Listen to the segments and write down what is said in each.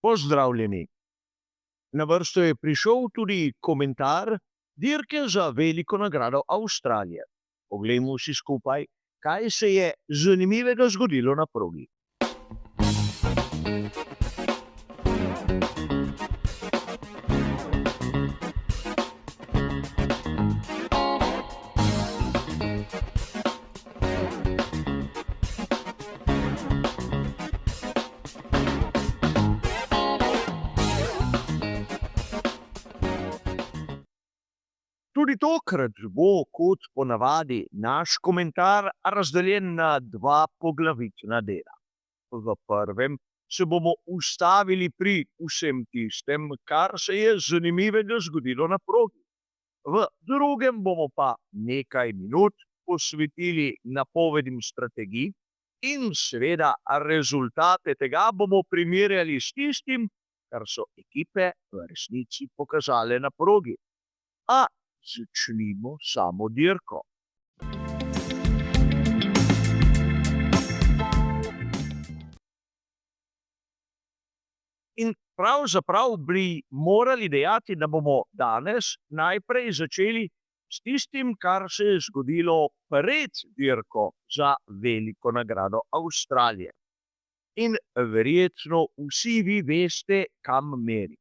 Pozdravljeni. Na vrsto je prišel tudi komentar dirke za veliko nagrado Avstralije. Poglejmo si skupaj, kaj se je zanimivega zgodilo na progi. Tudi tokrat bo, kot ponavadi, naš komentar razdeljen na dva poglavitna dela. V prvem se bomo ustavili pri vsem tistem, kar se je zanimivega zgodilo na progi. V drugem bomo pa nekaj minut posvetili napovedim strategij in seveda rezultate tega bomo primerjali s tistim, kar so ekipe v resnici pokazale na progi. A začnimo samo dirko. In pravzaprav bi morali dejati, da bomo danes najprej začeli s tistim, kar se je zgodilo pred dirko za veliko nagrado Avstralije. In verjetno vsi vi veste, kam meri.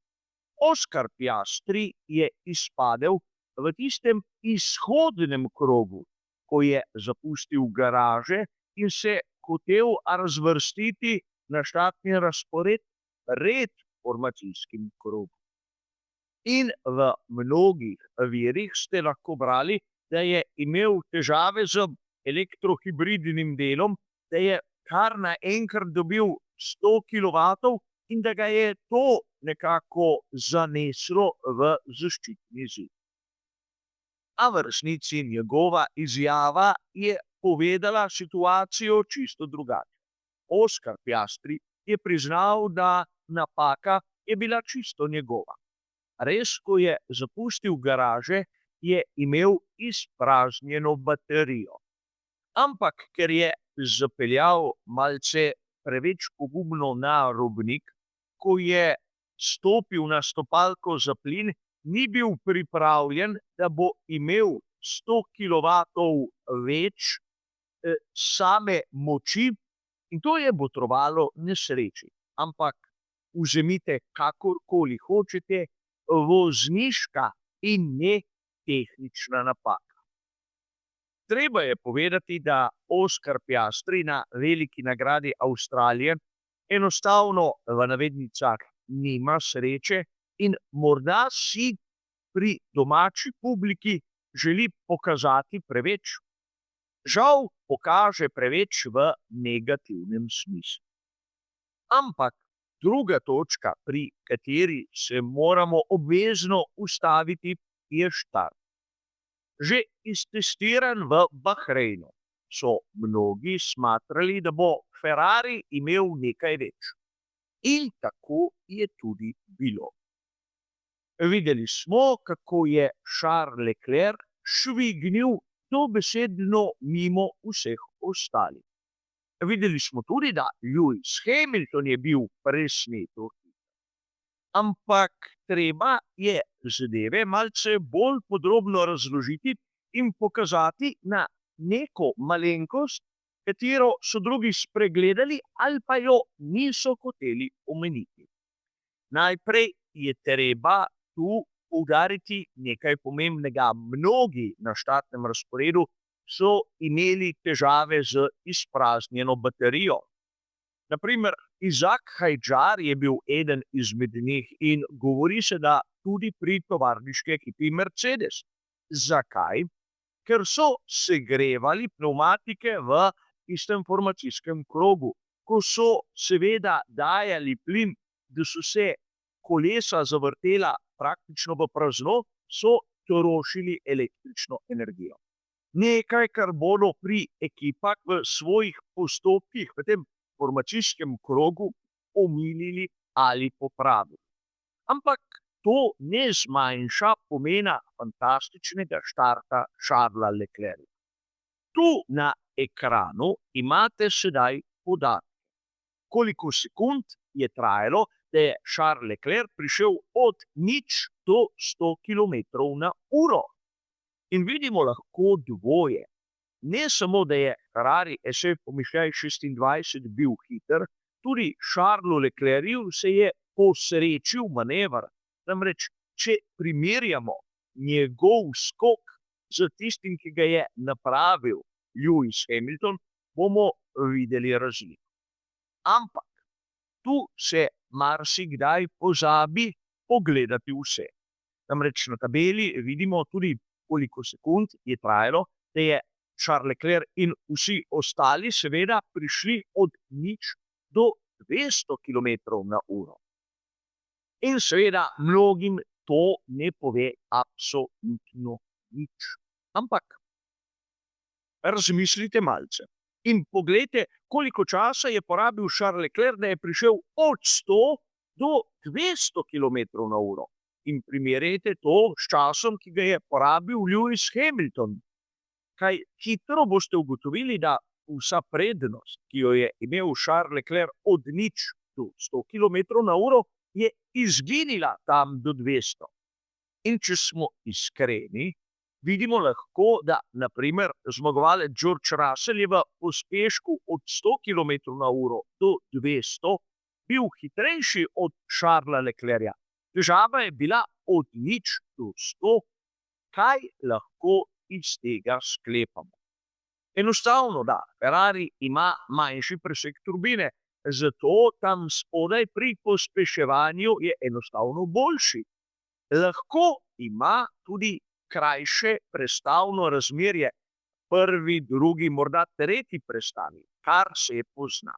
Oscar Piastri je izpadel v tistem izhodnem krogu, ko je zapustil garaže in se hotel razvrstiti na štartni razpored pred formacijskim krogom. In v mnogih virih ste lahko brali, da je imel težave z elektrohibridnim delom, da je kar naenkrat dobil 100 kilovatov in da ga je to nekako zaneslo v zaščitni zid. A v resnici njegova izjava je povedala situacijo čisto drugače. Oscar Piastri je priznal, da napaka je bila čisto njegova. Res, ko je zapustil garaže, je imel izpraznjeno baterijo. Ampak ker je zapeljal malce preveč pogumno na robnik, ko je stopil na stopalko za plin, ni bil pripravljen, da bo imel 100 kilovatov več same moči in to je botrovalo nesreči. Ampak vzemite kakorkoli hočete, vozniška in ne tehnična napaka. Treba je povedati, da Oscar Piastri na veliki nagradi Avstralije enostavno v navednicah nima sreče in morda si pri domači publiki želi pokazati preveč. Žal pokaže preveč v negativnem smislu. Ampak druga točka, pri kateri se moramo obvezno ustaviti, je štart. Že iztestiran v Bahreinu so mnogi smatrali, da bo Ferrari imel nekaj več. In tako je tudi bilo. Videli smo, kako je Charles Leclerc švignil dobesedno mimo vseh ostalih. Videli smo tudi, da Lewis Hamilton je bil presneto. Ampak treba je zadeve malce bolj podrobno razložiti in pokazati na neko malenkost, katero so drugi spregledali ali pa jo niso hoteli omeniti. Najprej je treba tu poudariti nekaj pomembnega. Mnogi na štartnem razporedu so imeli težave z izpraznjeno baterijo. Na primer, Izak Hajdžar je bil eden izmed njih in govori se, da tudi pri tovarniški ekipi Mercedes. Zakaj? Ker so segrevali pnevmatike v istem formacijskem krogu. Ko so seveda dajali plin, da so se kolesa zavrtela praktično v prazno, so trošili električno energijo. Nekaj, kar bodo pri ekipah v svojih postopkih v tem formacijskem krogu omilili ali popravili. Ampak to ne zmanjša pomena fantastičnega štarta Charlesa Leclerca. Tu na ekranu imate sedaj podatke, koliko sekund je trajalo, da je Charles Leclerc prišel od 0 do 100 km/h. In vidimo lahko dvoje. Ne samo, da je Ferrari SF26 bil hiter, tudi Charlesu Leclercu se je posrečil manever. Namreč, če primerjamo njegov skok z tistim, ki ga je napravil Lewis Hamilton, bomo videli razliko. Ampak tu se marsikdaj pozabi pogledati vse. Namreč na tabeli vidimo tudi, koliko sekund je trajalo, da je Charles Leclerc in vsi ostali seveda prišli od 0 do 200 km/h. In seveda mnogim to ne pove absolutno nič. Ampak razmislite malce in poglejte, koliko časa je porabil Charles Leclerc, da je prišel od 100 do 200 km/h. In primerjajte to s časom, ki ga je porabil Lewis Hamilton. Kaj hitro boste ugotovili, da vsa prednost, ki jo je imel Charles Leclerc od 0 do 100 km/h, je izginila tam do 200. In če smo iskreni, vidimo lahko, da na primer zmagovalec George Russell je v pospešku od 100 km/h do 200 bil hitrejši od Charlesa Leclerca. Težava je bila od 0 do 100. Kaj lahko iz tega sklepamo? Enostavno, da Ferrari ima manjši presek turbine, zato tam spodaj pri pospeševanju je enostavno boljši. Lahko ima tudi krajše prestavno razmerje, prvi, drugi, morda tretji prestanek, kar se pozna.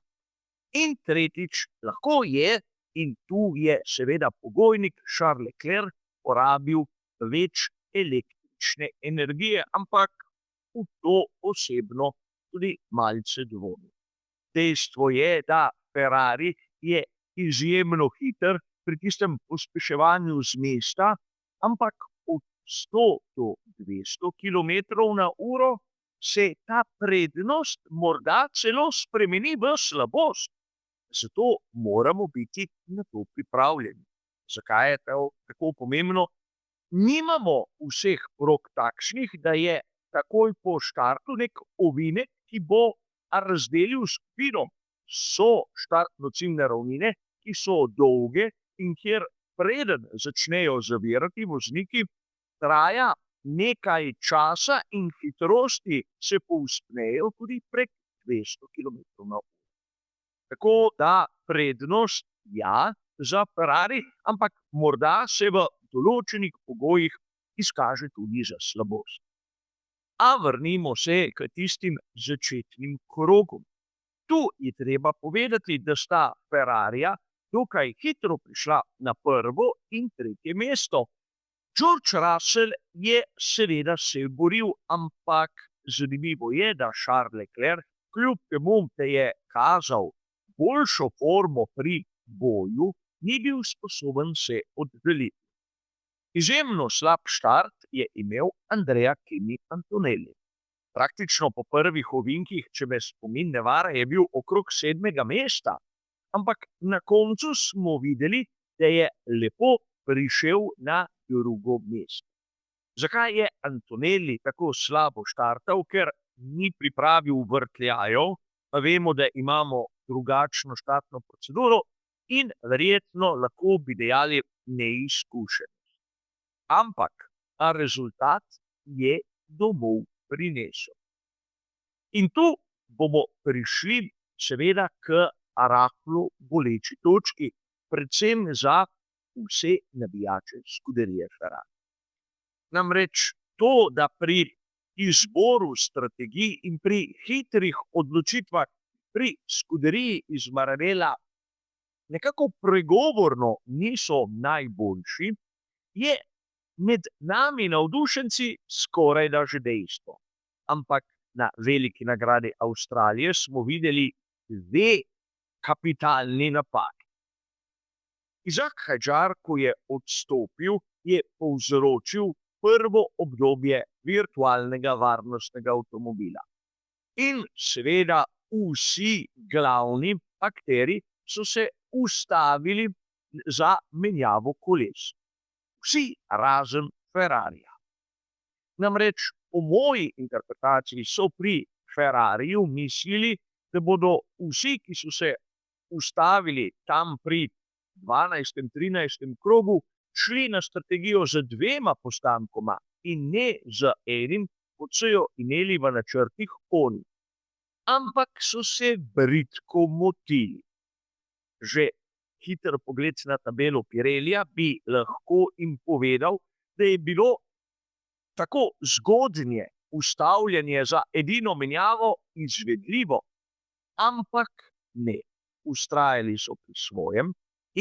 In tretjič, lahko je, in tu je seveda pogojnik, Charles Leclerc porabil več električne energije, ampak v to osebno tudi malce dvomim. Dejstvo je, da Ferrari je izjemno hiter pri tistem pospeševanju z mesta, ampak od 100 do 200 km/h se ta prednost morda celo spremeni v slabost. Zato moramo biti na to pripravljeni. Zakaj je to tako pomembno? Nimamo vseh prog takšnih, da je takoj po štartu nek ovinek, ki bo razdelil skupino. So štartno-ciljne ravnine, ki so dolge in kjer preden začnejo zavirati vozniki, traja nekaj časa in hitrosti se povzpnejo tudi prek 200 km/h. Tako da prednost ja za Ferrari, ampak morda se v določenih pogojih izkaže tudi za slabost. A vrnimo se k tistim začetnim krogom. Tu je treba povedati, da sta Ferrarija dokaj hitro prišla na prvo in tretje mesto. George Russell je seveda se boril, ampak zanimivo je, da Charles Leclerc, kljub temu, da je kazal boljšo formo pri boju, ni bil sposoben se oddaljiti. Izjemno slab štart je imel Andrea Kimi Antonelli. Praktično po prvih ovinkih, če me spomin ne vara, je bil okrog 7. mesta, ampak na koncu smo videli, da je lepo prišel na drugo mesto. Zakaj je Antonelli tako slabo štartal? Ker ni pripravil vrtljajev, pa vemo, da imamo drugačno štartno proceduro in verjetno lahko bi dejali neizkušenost. Ampak rezultat je domov prinesel. In tu bomo prišli seveda k rahlo boleči točki, predvsem za vse navijače Scuderie Ferrari. Namreč to, da pri izboru strategij in pri hitrih odločitvah pri Scuderiji iz Maranello nekako pregovorno niso najboljši, je med nami navdušenci skorajda že dejstvo. Ampak na veliki nagradi Avstralije smo videli dve kapitalni napaki. Izak Hadjar, ko je odstopil, je povzročil prvo obdobje virtualnega varnostnega avtomobila. In seveda vsi glavni akteri so se ustavili za menjavo koles. Vsi razen Ferrarija. Namreč po moji interpretaciji so pri Ferrariju mislili, da bodo vsi, ki so se ustavili tam pri 12., 13. krogu, šli na strategijo z 2 postankoma in ne z enim, kot so jo imeli v načrtih oni. Ampak so se bridko motili. Že hiter pogled na tabelo Pirellija bi lahko jim povedal, da je bilo tako zgodnje ustavljanje za edino menjavo izvedljivo, ampak ne. Vztrajali so pri svojem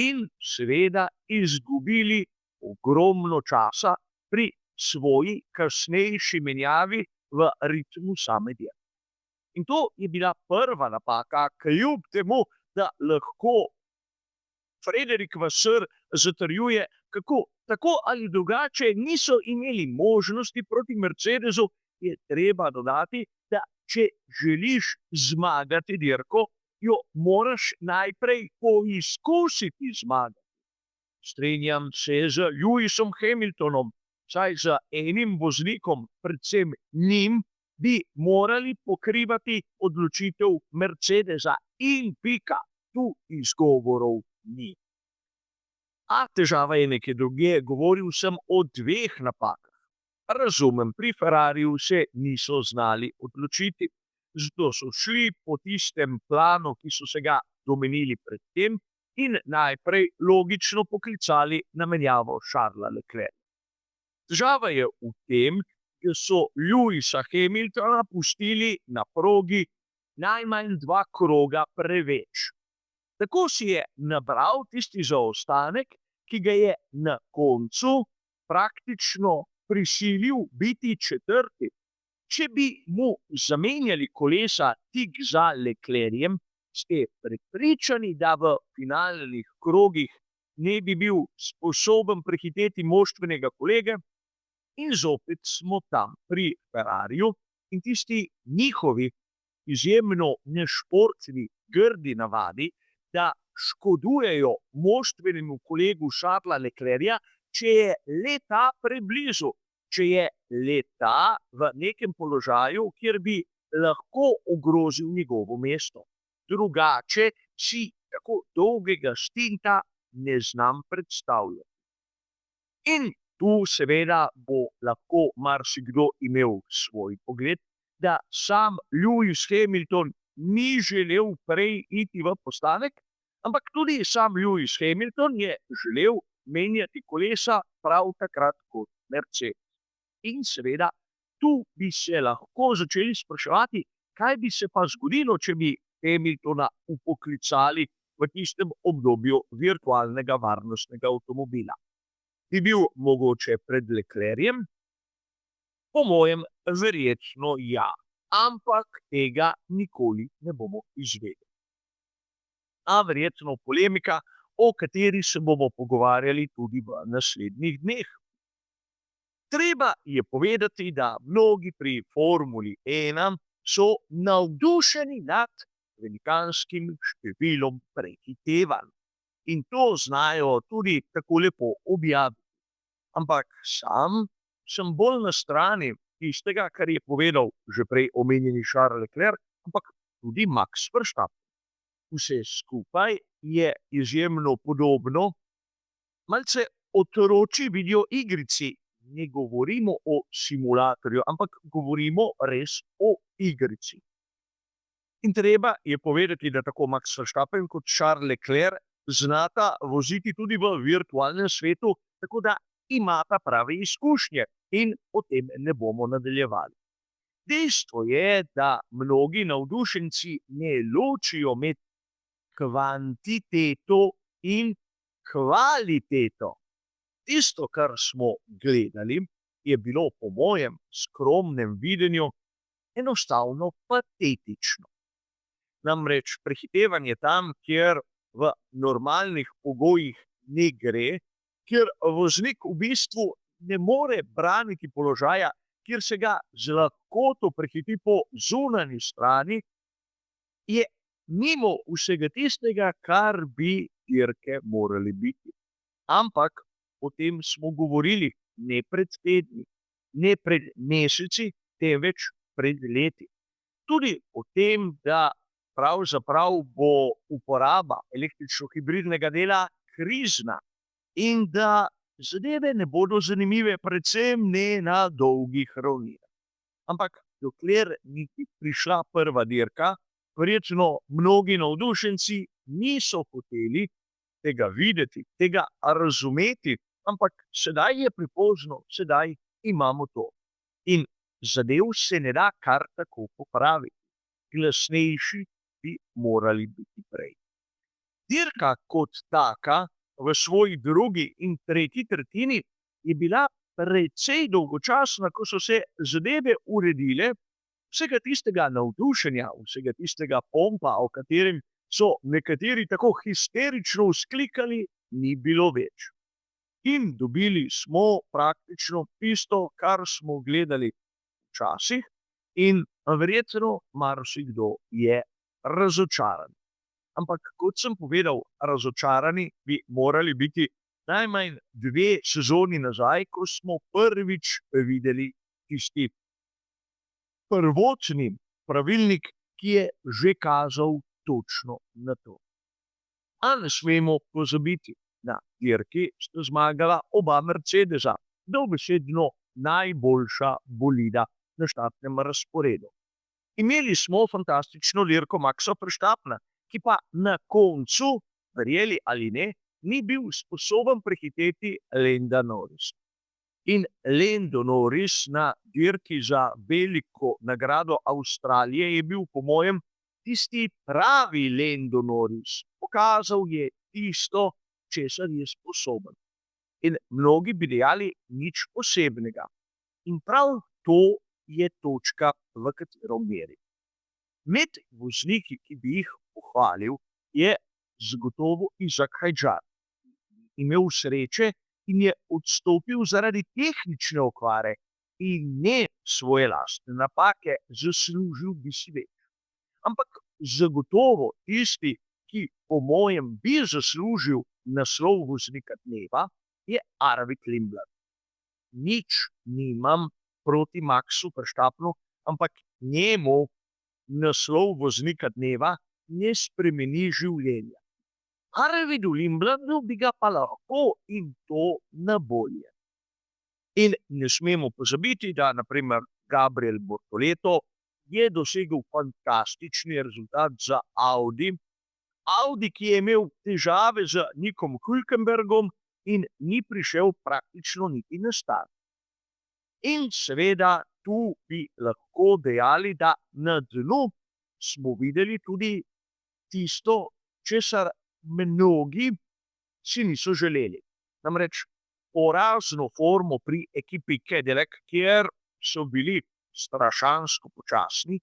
in seveda izgubili ogromno časa pri svoji kasnejši menjavi v ritmu same dirke. In to je bila prva napaka, kljub temu, da lahko Frederik Vasseur zatrjuje, kako tako ali drugače niso imeli možnosti proti Mercedesu, je treba dodati, da če želiš zmagati dirko, jo moraš najprej poizkusiti zmagati. Strinjam se z Lewisom Hamiltonom, saj z enim voznikom, predvsem njim, bi morali pokrivati odločitev Mercedesa in pika. Tu izgovorov ni. A težava je nekje drugje, govoril sem o 2 napakah. Razumem, pri Ferrariju se niso znali odločiti, zato so šli po tistem planu, ki so se ga domenili predtem in najprej logično poklicali na menjavo Charlesa Leclerca. Težava je v tem, da so Lewisa Hamiltona pustili na progi najmanj 2 kroga preveč. Tako si je nabral tisti zaostanek, ki ga je na koncu praktično prisilil biti 4. Če bi mu zamenjali kolesa tik za Leclercem, ste prepričani, da v finalnih krogih ne bi bil sposoben prehiteti moštvenega kolega, in zopet smo tam pri Ferrariju in tisti njihovi izjemno nešportni, grdi navadi, da škodujejo moštvenemu kolegu Charlesa Leclerca, če je le-ta preblizu, če je le-ta v nekem položaju, kjer bi lahko ogrozil njegovo mesto. Drugače si tako dolgega stinta ne znam predstavljati. In tu seveda bo lahko marsikdo imel svoj pogled, da sam Lewis Hamilton ni želel prej iti v postanek, ampak tudi sam Lewis Hamilton je želel menjati kolesa prav takrat kot Mercedes. In seveda, tu bi se lahko začeli spraševati, kaj bi se pa zgodilo, če bi Hamiltona upoklicali v tistem obdobju virtualnega varnostnega avtomobila. Bi bil mogoče pred Leclercem? Po mojem, verjetno ja, ampak tega nikoli ne bomo izvedeli. A verjetno polemika, o kateri se bomo pogovarjali tudi v naslednjih dneh. Treba je povedati, da mnogi pri Formuli 1 so navdušeni nad velikanskim številom prehitevanj. In to znajo tudi tako lepo objaviti. Ampak sam sem bolj na strani tistega, kar je povedal že prej omenjeni Charles Leclerc, ampak tudi Max Verstappen. Vse skupaj je izjemno podobno, malce otročji videoigrici. Ne govorimo o simulatorju, ampak govorimo res o igrici. In treba je povedati, da tako Max Verstappen kot Charles Leclerc znata voziti tudi v virtualnem svetu, tako da imata prave izkušnje in o tem ne bomo nadaljevali. Dejstvo je, da mnogi navdušenci ne ločijo med kvantiteto in kvaliteto. Tisto, kar smo gledali, je bilo po mojem skromnem videnju enostavno patetično. Namreč prehitevanje tam, kjer v normalnih pogojih ne gre, kjer voznik v bistvu ne more braniti položaja, kjer se ga z lahkoto prehiti po zunanji strani, je mimo vsega tistega, kar bi dirke morale biti. Ampak o tem smo govorili ne pred tedni, ne pred meseci, temveč pred leti. Tudi o tem, da pravzaprav bo uporaba električno-hibridnega dela krizna in da zadeve ne bodo zanimive, predvsem ne na dolgih ravninah. Ampak dokler ni prišla prva dirka, verjetno mnogi navdušenci niso hoteli tega videti, tega razumeti, ampak sedaj je prepozno, sedaj imamo to. In zadev se ne da kar tako popraviti. Glasnejši bi morali biti prej. Dirka kot taka v svoji drugi in tretji tretjini je bila precej dolgočasna, ko so se zadeve uredile, vsega tistega navdušenja, vsega tistega pompa, o katerem so nekateri tako histerično vzklikali, ni bilo več. In dobili smo praktično tisto, kar smo gledali včasih, in verjetno marsikdo je razočaran. Ampak kot sem povedal, razočarani bi morali biti najmanj 2 sezoni nazaj, ko smo prvič videli tisti prvotni pravilnik, ki je že kazal točno na to. A ne smemo pozabiti, na dirki sta zmagala oba Mercedesa, dobesedno najboljša bolida na štartnem razporedu. Imeli smo fantastično dirko Maxa Verstappena, ki pa na koncu, verjeli ali ne, ni bil sposoben prehiteti Landa Norrisa. In Lando Norris na dirki za veliko nagrado Avstralije je bil po mojem tisti pravi Lando Norris. Pokazal je tisto, česar je sposoben. In mnogi bi dejali nič posebnega. In prav to je točka, v katero meri. Med vozniki, ki bi jih pohvalil, je zagotovo Izak Hadjar. Imel sreče in je odstopil zaradi tehnične okvare in ne svoje lastne napake, zaslužil bi si več. Ampak zagotovo tisti, ki po mojem bi zaslužil naslov voznika dneva, je Arvid Lindblad. Nič nimam proti Maxu Verstappenu, ampak njemu naslov voznika dneva ne spremeni življenja. Arvidu Lindbladu bi ga pa lahko, in to na bolje. In ne smemo pozabiti, da na primer Gabriel Bortoleto je dosegel fantastični rezultat za Audi. Audi, ki je imel težave z Nickom Hülkenbergom in ni prišel praktično niti na start. In seveda tu bi lahko dejali, da na dnu smo videli tudi tisto, česar mnogi si niso želeli. Namreč porazno formo pri ekipi Cadillac, kjer so bili strašansko počasni,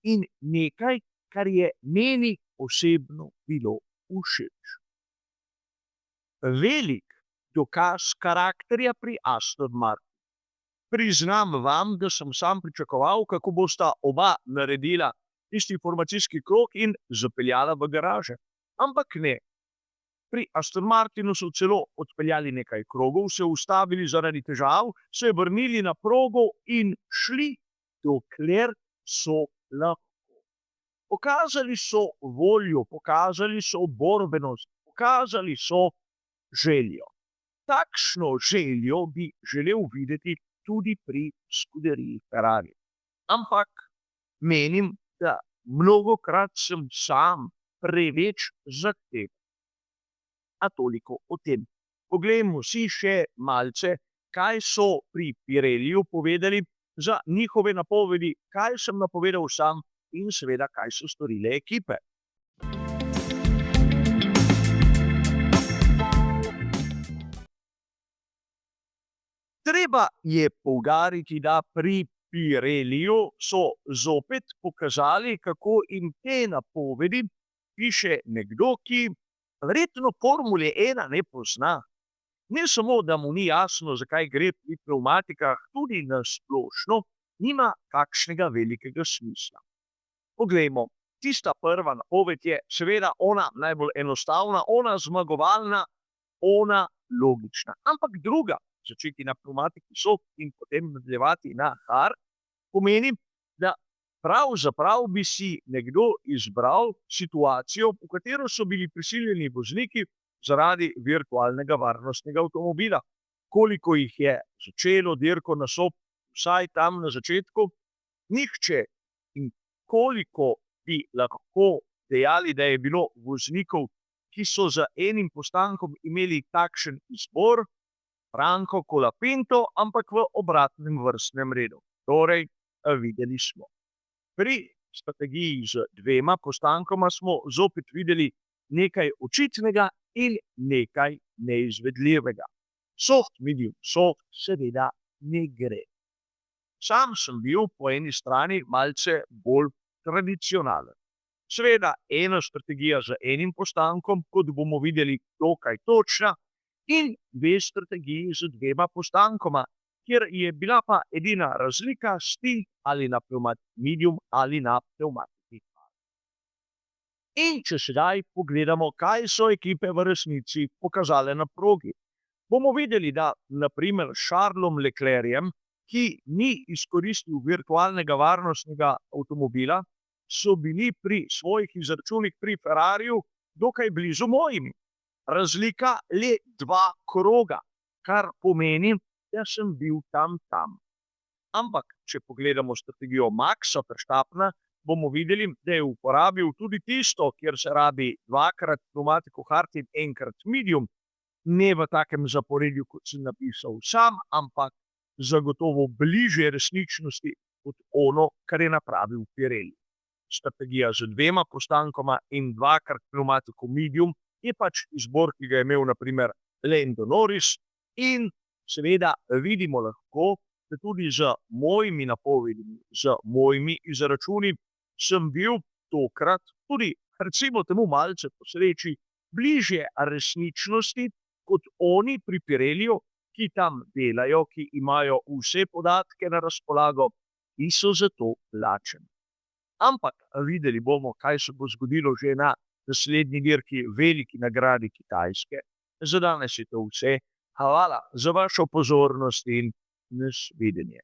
in nekaj, kar je meni osebno bilo všeč. Velik dokaz karakterja pri Aston Martinu. Priznam vam, da sem sam pričakoval, kako bosta oba naredila tisti formacijski krog in zapeljala v garaže. Ampak ne. Pri Aston Martinu so celo odpeljali nekaj krogov, se ustavili zaradi težav, se vrnili na progo in šli, dokler so lahko. Pokazali so voljo, pokazali so borbenost, pokazali so željo. Takšno željo bi želel videti tudi pri skuderiji Ferrari. Ampak menim, da mnogokrat sem sam preveč zahteven. A toliko o tem. Poglejmo si še malce, kaj so pri Pirelliju povedali za njihove napovedi, kaj sem napovedal sam in seveda, kaj so storile ekipe. Treba je poudariti, da pri Pirelliju so zopet pokazali, kako jim te napovedi piše nekdo, ki verjetno Formule 1 ne pozna. Ne samo, da mu ni jasno, zakaj gre pri pnevmatikah, tudi na splošno nima kakšnega velikega smisla. Poglejmo, tista prva napoved je seveda ona najbolj enostavna, ona zmagovalna, ona logična. Ampak druga, začeti na pnevmatiki soft in potem nadaljevati na hard, pomeni, da pravzaprav bi si nekdo izbral situacijo, v katero so bili prisiljeni vozniki zaradi virtualnega varnostnega avtomobila. Koliko jih je začelo dirko na soft, vsaj tam na začetku, nihče. In koliko bi lahko dejali, da je bilo voznikov, ki so za enim postankom imeli takšen izbor, Franco Colapinto, ampak v obratnem vrstnem redu. Torej, videli smo. Pri strategiji z dvema postankoma smo zopet videli nekaj očitnega in nekaj neizvedljivega. Soft, medium, soft seveda ne gre. Sam sem bil po eni strani malce bolj tradicionalen. Seveda ena strategija z enim postankom, kot bomo videli, dokaj točna, in dve strategiji z dvema postankoma, kjer je bila pa edina razlika stil ali na pnevmatiki medium ali na pnevmatiki hard. In če sedaj pogledamo, kaj so ekipe v resnici pokazale na progi, bomo videli, da na primer s Charlesom Leclercem, ki ni izkoristil virtualnega varnostnega avtomobila, so bili pri svojih izračunih pri Ferrariju dokaj blizu mojimi. Razlika le 2 kroga, kar pomeni, da sem bil tam. Ampak, če pogledamo strategijo Maxa Verstappena, bomo videli, da je uporabil tudi tisto, kjer se rabi 2-krat pnevmatiko hard in 1-krat medium, ne v takem zaporedju, kot sem napisal sam, ampak zagotovo bližje resničnosti kot ono, kar je napravil Pirelli. Strategija z dvema postankoma in 2-krat pnevmatiko medium je pač izbor, ki ga je imel na primer Lando Norris, in seveda vidimo lahko, da tudi z mojimi napovedmi, z mojimi izračuni sem bil tokrat tudi, recimo temu malce po sreči, bližje resničnosti kot oni pri Pirelliju, ki tam delajo, ki imajo vse podatke na razpolago in so za to plačani. Ampak videli bomo, kaj se bo zgodilo že na naslednji dirki, veliki nagradi Kitajske. Za danes je to vse. Hvala za vašo pozornost in nasvidenje.